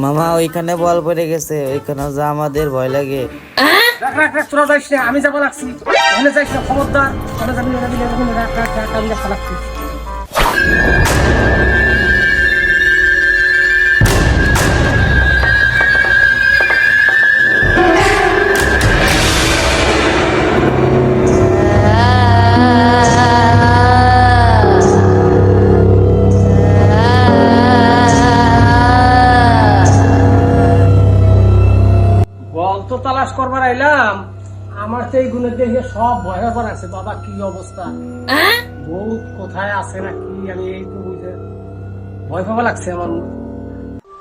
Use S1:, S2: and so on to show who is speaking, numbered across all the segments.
S1: মামা ওইখানে বল পড়ে গেছে, ওইখানে যা আমাদের ভয় লাগে।
S2: রাখ রাখ রাখ, তোরা যাইস না, আমি যাবো লাগছি। ওখানে যাইস না, খবরদার। ওখানে যাবি না, যাবি না, যাবি না, রাখ রাখ রাখ, আমি যাবো লাগছি। বল তো তালাশ করবার আইলাম, আমার তো এই গুণের দেখে সব ভয় হবার আছে। বাবা কি অবস্থা, বউ কোথায় আছে না কি, আমি এই তো বুঝে ভয় পাবা লাগছে। আমার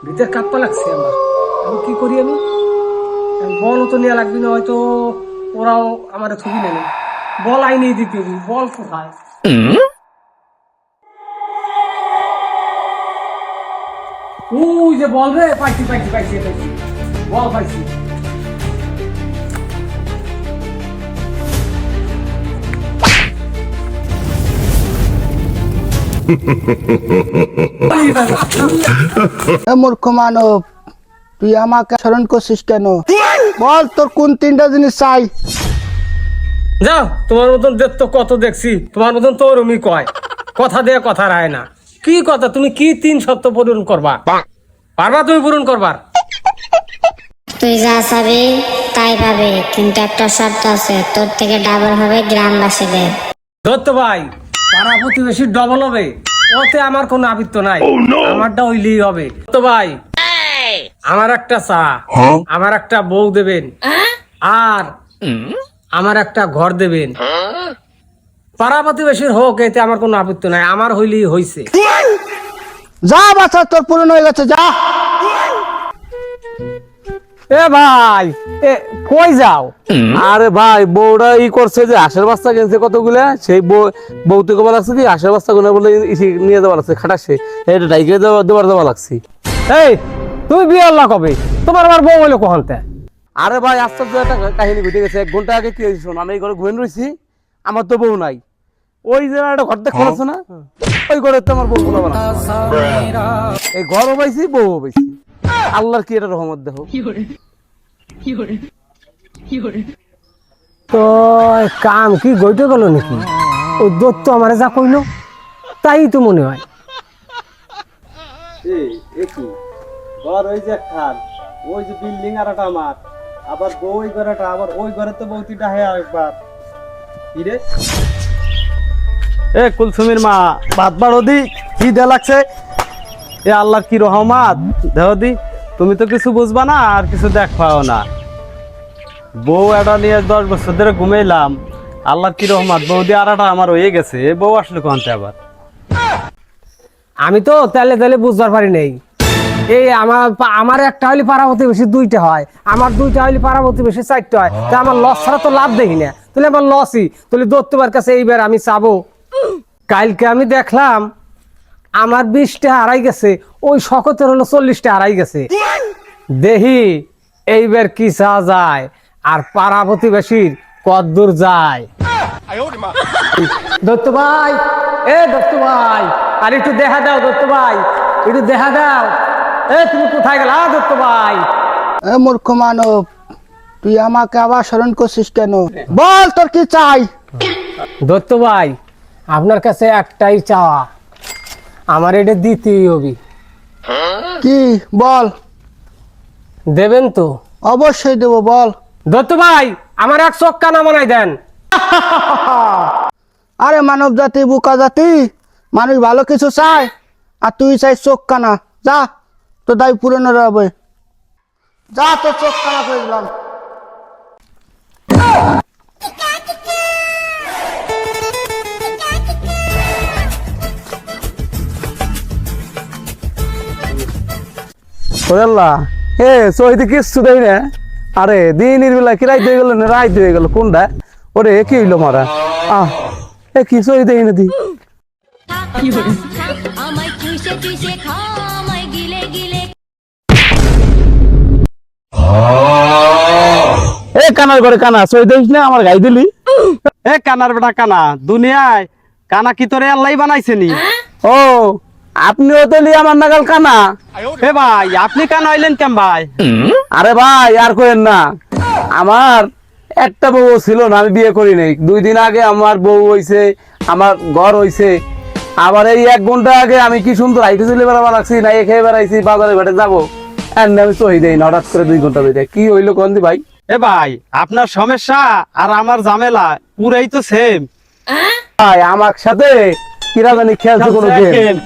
S2: ভিতরে কাঁপা লাগছে আমার। আমি কি করি, আমি বলও তো নেওয়া লাগবে না, হয়তো ওরাও আমার ছবি নেবে। বল আইনি দিতে হবে, বল কোথায়? ওই যে বল রে, পাইছি পাইছি পাইছি পাইছি, বল পাইছি।
S3: মূর্খ মানব, তুই আমাকে স্মরণ করছিস কেন? বল তোর কোন তিনটা জিনিস চাই?
S2: যাও, তোমার মতন দেখ তো কত দেখছি, তোমার মতন তো ওরমই কয়, কথা দেয়া কথা রায় না। কি কথা, তুমি কি 3 সপ্তাহ পূরণ করবা? পারবা তুমি পূরণ করবার?
S4: তুই যা চাবি তাই পাবি, কিন্তু একটা শর্ত আছে, তোর থেকে ডাবল হবে গ্রামবাসীদের।
S2: দত্ত ভাই, পাড়া প্রতিবেশী ডবল হবে, ওতে আমার কোনো আবৃত্ত নাই। আমারটা ওইলেই হবে। দত্ত ভাই, আমার একটা চা, আমার একটা বউ দেবেন, আর আমার একটা ঘর দেবেন। পাড়া প্রতিবেশীর হোক, এতে আমার কোনো আবৃত্ত নাই, আমার হইলেই হইছে।
S3: যা বাচ্চা, তোর পূরণ হয়ে গেছে, যা।
S2: এ ভাই, এ কই যাও?
S5: আরে ভাই, বউটা ই করছে যে হাঁসের বাচ্চা কিনছে কতগুলা, সেই বউ থেকে বলা লাগছে কি হাঁসের বাচ্চা গুলো বলে নিয়ে যাওয়া লাগছে খাটাসে, এটা ডাইকে দেওয়া লাগছে।
S2: এই, তুমি বিয়ে আল্লাহ কবে? তোমার আমার বউ হইলো কখনতে?
S5: আরে ভাই, আশ্চর্য একটা কাহিনী ঘটে গেছে। 1 ঘন্টা আগে কি হয়েছে শোন, আমি এই ঘরে ঘুমিয়ে রয়েছি, আমার তো বউ নাই। ওই যে একটা ঘর দেখতে পাচ্ছ না, ওই ঘরে তো আমার বউ গুলো এই ঘরও পাইছি, বউও পাইছি। আল্লাহর কি এটা রহমত দেখো।
S2: তো কাম কি গইতে গেল নাকি? ওই দত্ত আমারে যা কইলো তাই তো মনে হয়।
S5: ঘর ওই যে খান, ওই যে বিল্ডিং আর একটা আমার, আবার বউ ওই ঘরেটা, আবার ওই ঘরে তো বউতিটা হ্যাঁ একবার কি রে। এ কুলসুমির মা, ভাত বাড়ো দি, কি দে লাগছে। এ আল্লাহর কি রহমত দেহ দি, তুমি তো কিছু বুঝবা না আর কিছু দেখ পাও না। বউ এটা নিয়ে 10 বছর ধরে ঘুমাইলাম, আল্লাহর কি রহমত, বৌদি আর একটা আমার হয়ে গেছে। এ বউ আসলে কোনতে আবার?
S2: আমি তো তাহলে তাহলে বুঝবার পারি নাই। এই আমার একটা হইলে পাড়া প্রতিবেশী 2টা হয়, আমার 2টা হইলে পাড়া প্রতিবেশী 4টা হয়। তা আমার লস ছাড়া তো লাভ দেখি না, তাহলে আমার লসই। তাহলে দত্তবার কাছে এইবার আমি চাবো। কালকে আমি দেখলাম আমার 20টা হারাই গেছে, ওই শকতের হলো 40টা হারাই গেছে। দেখি এইবার কি চা যায়, আর পাড়া প্রতিবেশীর কদ্দূর যায়। দত্ত ভাই, এ দত্ত ভাই, আর একটু দেখা দাও দত্ত ভাই, একটু দেখা দাও। এ তুমি কোথায় গেলা দত্ত ভাই?
S3: এ মূর্খ মানব, তুই আমাকে আবার স্মরণ করছিস কেন? বল তোর কি চাই?
S2: দত্ত ভাই, আপনার কাছে একটাই চাওয়া, আমার এটা দিতেই হবে।
S3: কি বল?
S2: দেবেন তো?
S3: অবশ্যই দেবো, বল।
S2: দত্ত ভাই, আমার 1 চোখ কানা বানাই দেন।
S3: আরে মানব জাতি, বোকা জাতি, মানুষ ভালো কিছু চায় আর তুই চাই চোখ কানা। যা, তোর দায় পূরণ হবে, যা, তোর চোখ কানা করে দিলাম।
S5: আল্লাহ, এ সহিতে কিচ্ছু দেয় না। আরে দিনের বেলা কি রাইতে হয়ে গেল না রাইতে হয়ে গেল কোনটা? ওরে কি হইলো মারা, এ কি সহি দেয় না দি। এ কানার ঘরে কানা, সহি দিস না, আমার গাই দিলি। এ কানার বেটা কানা, দুনিয়ায় কানা কি তোরে আল্লাহ বানাইছে নি? ও
S6: আপনিও তো লিয়ে আমার নাগাল কানা।
S5: এ ভাই আপনি কেন আইলেন কেন ভাই?
S6: আরে ভাই আর কইেন না, আমার একটা বউ ছিল না, আমি বিয়ে করি নাই। 2 দিন আগে আমার বউ হইছে, আমার ঘর হইছে। আবার এই 1 ঘন্টা আগে আমি কি সুন্দর হাইটে চলে বেড়াবার লাগছি, না খেয়ে বেড়াইছি, বাজারে ঘাটে যাবো, এমনি আমি সহি দেই না, হঠাৎ করে 2 ঘন্টা বেরিয়ে কি হইলো কন্দি ভাই?
S5: এ ভাই আপনার সমস্যা আর আমার ঝামেলা পুরাই তো সেম।
S6: ভাই আমার সাথে কিরা জানি খেলছে কোনো গেম।